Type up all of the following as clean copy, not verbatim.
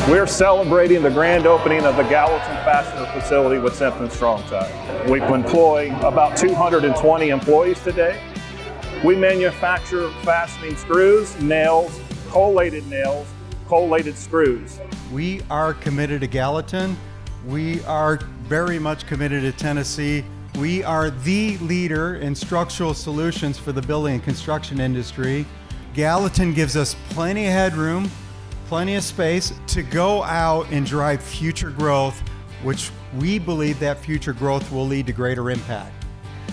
We're celebrating the grand opening of the Gallatin fastener facility with Simpson Strong Tie. We employ about 220 employees today. We manufacture fastening screws, nails, collated screws. We are committed to Gallatin. We are very much committed to Tennessee. We are the leader in structural solutions for the building and construction industry. Gallatin gives us plenty of headroom, plenty of space to go out and drive future growth, which we believe that future growth will lead to greater impact.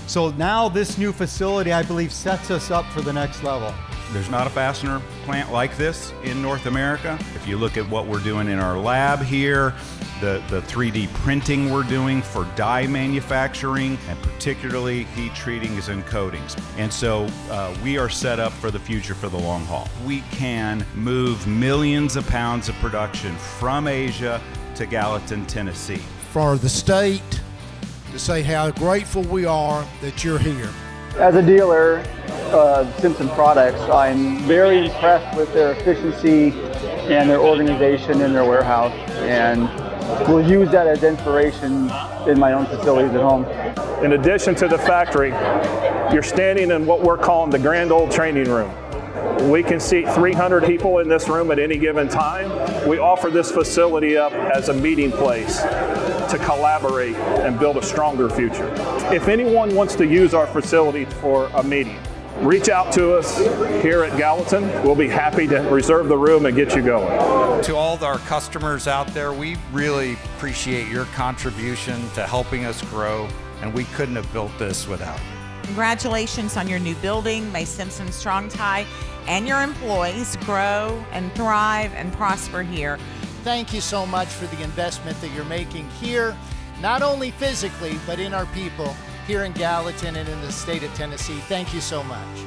So now this new facility, I believe, sets us up for the next level. There's not a fastener plant like this in North America. If you look at what we're doing in our lab here, the 3D printing we're doing for die manufacturing, and particularly heat treatings and coatings. And so we are set up for the future for the long haul. We can move millions of pounds of production from Asia to Gallatin, Tennessee. For the state to say how grateful we are that you're here. As a dealer of Simpson products, I'm very impressed with their efficiency and their organization in their warehouse, and will use that as inspiration in my own facilities at home. In addition to the factory, you're standing in what we're calling the grand old training room. We can seat 300 people in this room at any given time. We offer this facility up as a meeting place to collaborate and build a stronger future. If anyone wants to use our facility for a meeting, reach out to us here at Gallatin. We'll be happy to reserve the room and get you going. To all of our customers out there, we really appreciate your contribution to helping us grow, and we couldn't have built this without you. Congratulations on your new building. May Simpson Strong Tie and your employees grow and thrive and prosper here. Thank you so much for the investment that you're making here, not only physically, but in our people here in Gallatin and in the state of Tennessee. Thank you so much.